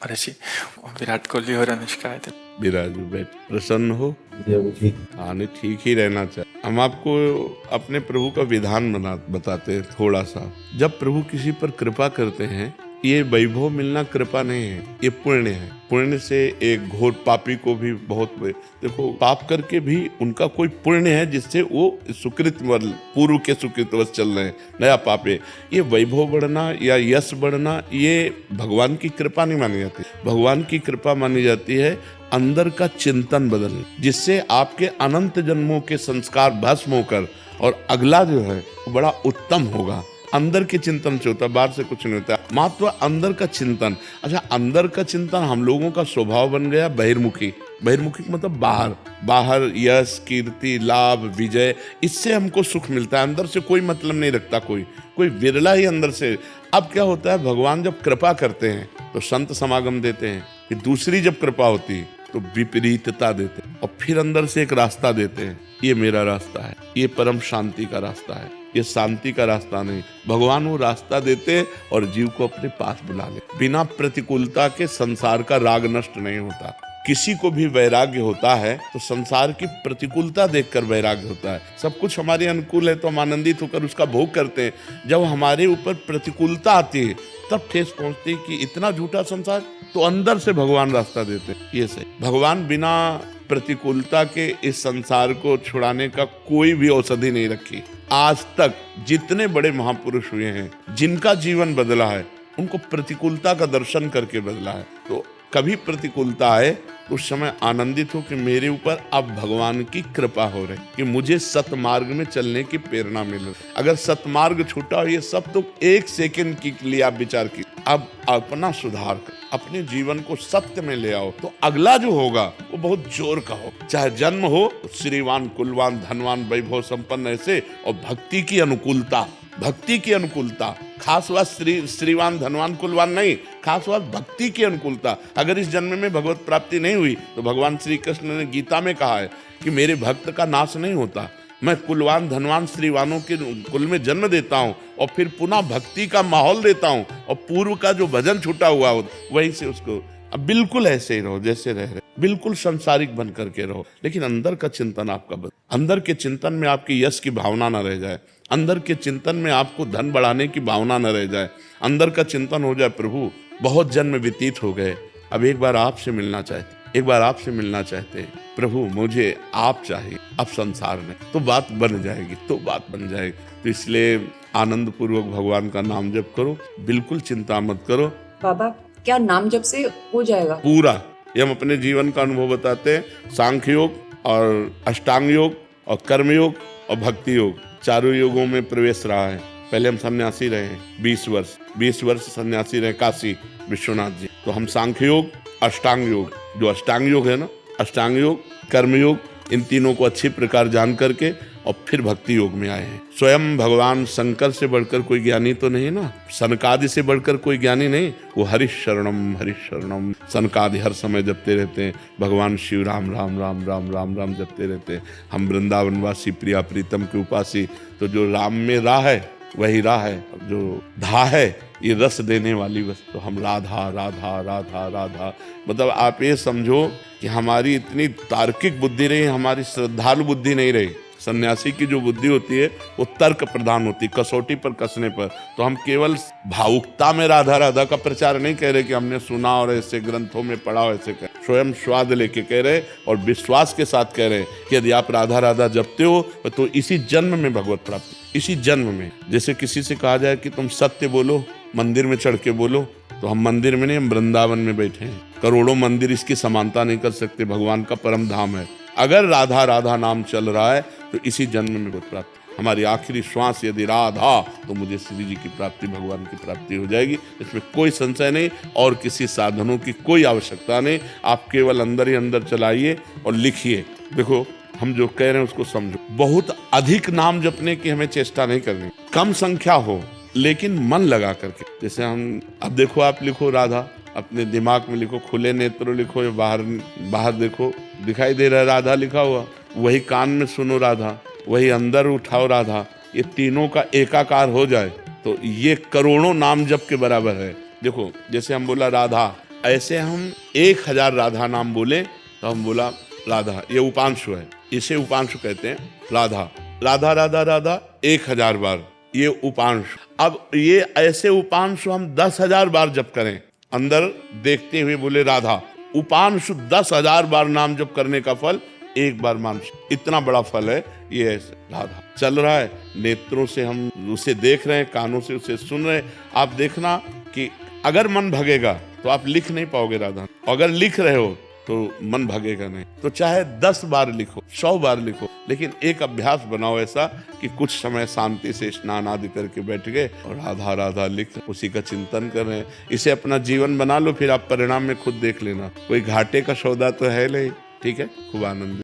महर्षि विराट कोहली और अनुष्का आए थे। बिराजू बैठ, प्रसन्न हो। हाँ नहीं, ठीक ही रहना चाहिए। हम आपको अपने प्रभु का विधान बताते हैं थोड़ा सा। जब प्रभु किसी पर कृपा करते हैं, ये वैभव मिलना कृपा नहीं है, ये पुण्य है। पुण्य से एक घोर पापी को भी बहुत, देखो पाप करके भी उनका कोई पुण्य है जिससे वो सुकृत पूर्व के सुकृतवश चल रहे हैं, नया पाप है। ये वैभव बढ़ना या यश बढ़ना ये भगवान की कृपा नहीं मानी जाती। भगवान की कृपा मानी जाती है अंदर का चिंतन बदलना, जिससे आपके अनंत जन्मों के संस्कार भस्म होकर और अगला जो है वो बड़ा उत्तम होगा। अंदर के चिंतन से होता है, बाहर से कुछ नहीं होता। महत्व अंदर का चिंतन। अच्छा, अंदर का चिंतन हम लोगों का स्वभाव बन गया बहिर्मुखी। बहिर्मुखी मतलब बाहर यश, कीर्ति, लाभ, विजय, इससे हमको सुख मिलता है। अंदर से कोई मतलब नहीं रखता कोई विरला ही अंदर से। अब क्या होता है, भगवान जब कृपा करते हैं तो संत समागम देते हैं, फिर दूसरी जब कृपा होती है तो विपरीतता देते हैं, और फिर अंदर से एक रास्ता देते हैं, ये मेरा रास्ता है, ये परम शांति का रास्ता है, ये शांति का रास्ता नहीं। भगवान वो रास्ता देते और जीव को अपने पास बुला ले। बिना प्रतिकूलता के संसार का राग नष्ट नहीं होता। किसी को भी वैराग्य होता है तो संसार की प्रतिकूलता देखकर वैराग्य होता है। सब कुछ हमारे अनुकूल है तो हम आनंदित होकर उसका भोग करते हैं। जब हमारे ऊपर प्रतिकूलता आती है तब ठेस पहुंचती है कि इतना झूठा संसार, तो अंदर से भगवान रास्ता देते हैं। ये सही, भगवान बिना प्रतिकूलता के इस संसार को छुड़ाने का कोई भी औषधि नहीं रखी। आज तक जितने बड़े महापुरुष हुए हैं, जिनका जीवन बदला है, उनको प्रतिकूलता का दर्शन करके बदला है। तो कभी प्रतिकूलता आए तो उस समय आनंदित हो कि मेरे ऊपर अब भगवान की कृपा हो रही, कि मुझे सतमार्ग में चलने की प्रेरणा मिल रही। अगर सतमार्ग छूटा हो, ये सब तो एक सेकंड के लिए आप विचार कीजिए। अब अपना सुधार कर अपने जीवन को सत्य में ले आओ, तो अगला जो होगा वो बहुत जोर का हो। चाहे जन्म हो श्रीवान, कुलवान, धनवान, वैभव संपन्न ऐसे, और भक्ति की अनुकूलता, खास बात श्रीवान, धनवान, कुलवान नहीं, खास बात भक्ति की अनुकूलता। अगर इस जन्म में भगवत प्राप्ति नहीं हुई तो भगवान श्री कृष्ण ने गीता में कहा है कि मेरे भक्त का नाश नहीं होता। मैं कुलवान, धनवान, श्रीवानों के कुल में जन्म देता हूँ और फिर पुनः भक्ति का माहौल देता हूँ, और पूर्व का जो भजन छूटा हुआ हो वहीं से उसको। अब बिल्कुल ऐसे ही रहो जैसे रह रहे, बिल्कुल संसारिक बन करके रहो, लेकिन अंदर का चिंतन आपका बदल। अंदर के चिंतन में आपकी यश की भावना न रह जाए, अंदर के चिंतन में आपको धन बढ़ाने की भावना न रह जाए। अंदर का चिंतन हो जाए, प्रभु बहुत जन्म व्यतीत हो गए, अब एक बार आपसे मिलना चाहते हैं, प्रभु मुझे आप चाहिए अब संसार में, तो बात बन जाएगी। तो इसलिए आनंद पूर्वक भगवान का नाम जप करो, बिल्कुल चिंता मत करो। बाबा, क्या नाम जप से हो जाएगा पूरा? ये हम अपने जीवन का अनुभव बताते हैं। सांख्य योग और अष्टांग योग और कर्म योग और भक्ति योग, चारों योगों में प्रवेश रहा है। पहले हम सन्यासी रहे हैं 20 वर्ष सन्यासी रहे काशी विश्वनाथ जी। तो हम सांख्य योग, अष्टांग योग, जो अष्टांग योग है ना, अष्टांग योग, कर्म योग, इन तीनों को अच्छी प्रकार जान करके और फिर भक्ति योग में आए हैं। स्वयं भगवान शंकर से बढ़कर कोई ज्ञानी तो नहीं ना, सनकादि से बढ़कर कोई ज्ञानी नहीं। वो हरिश शरणम सनकादि हर समय जपते रहते हैं। भगवान शिव राम राम राम राम राम राम जपते रहते हैं। हम वृंदावनवासी प्रिया प्रीतम के उपासी, तो जो राम में राह है वही राह है, जो धा है ये रस देने वाली बस। तो हम राधा राधा राधा राधा, मतलब आप ये समझो कि हमारी इतनी तार्किक बुद्धि रही, हमारी श्रद्धालु बुद्धि नहीं रही। सन्यासी की जो बुद्धि होती है वो तर्क प्रधान होती, कसौटी पर कसने पर। तो हम केवल भावुकता में राधा राधा का प्रचार नहीं कह रहे कि हमने सुना और ऐसे ग्रंथों में पढ़ा, ऐसे कह स्वयं स्वाद लेके कह रहे और विश्वास के साथ कह रहे कि यदि आप राधा राधा जपते हो तो इसी जन्म में भगवत प्राप्ति, इसी जन्म में। जैसे किसी से कहा जाए कि तुम सत्य बोलो, मंदिर में चढ़ के बोलो, तो हम मंदिर में नहीं, हम वृंदावन में बैठे हैं। करोड़ों मंदिर इसकी समानता नहीं कर सकते, भगवान का परम धाम है। अगर राधा राधा नाम चल रहा है तो इसी जन्म में भगवत प्राप्ति। हमारी आखिरी श्वास यदि राधा, तो मुझे श्री जी की प्राप्ति, भगवान की प्राप्ति हो जाएगी, इसमें कोई संशय नहीं। और किसी साधनों की कोई आवश्यकता नहीं, आप केवल अंदर ही अंदर चलाइए और लिखिए। देखो हम जो कह रहे हैं उसको समझो। बहुत अधिक नाम जपने की हमें चेष्टा नहीं करनी, कम संख्या हो लेकिन मन लगा करके। जैसे हम अब देखो, आप लिखो राधा, अपने दिमाग में लिखो, खुले नेत्रों लिखो, या बाहर देखो, दिखाई दे रहा है राधा लिखा हुआ, वही कान में सुनो राधा, वही अंदर उठाओ राधा। ये तीनों का एकाकार हो जाए तो ये करोड़ों नाम जप के बराबर है। देखो जैसे हम बोला राधा, ऐसे हम 1000 राधा नाम बोले तो हम बोला राधा, ये उपांशु है, इसे उपांशु कहते हैं। राधा राधा राधा राधा 1000 बार, ये उपांशु। अब ये ऐसे उपांशु हम 10,000 बार जप करें, अंदर देखते हुए बोले राधा, उपांशु 10,000 बार नाम जप करने का फल एक बार मानस, इतना बड़ा फल है ये। राधा चल रहा है, नेत्रों से हम उसे देख रहे हैं, कानों से उसे सुन रहे हैं। आप देखना कि अगर मन भगेगा तो आप लिख नहीं पाओगे राधा, अगर लिख रहे हो तो मन भगेगा नहीं। तो चाहे 10 बार लिखो, 100 बार लिखो, लेकिन एक अभ्यास बनाओ ऐसा कि कुछ समय शांति से स्नान आदि करके बैठ गए और राधा राधा लिख, उसी का चिंतन कर रहे हैं। इसे अपना जीवन बना लो, फिर आप परिणाम में खुद देख लेना। कोई घाटे का सौदा तो है नहीं। ठीक है, खूब आनंद।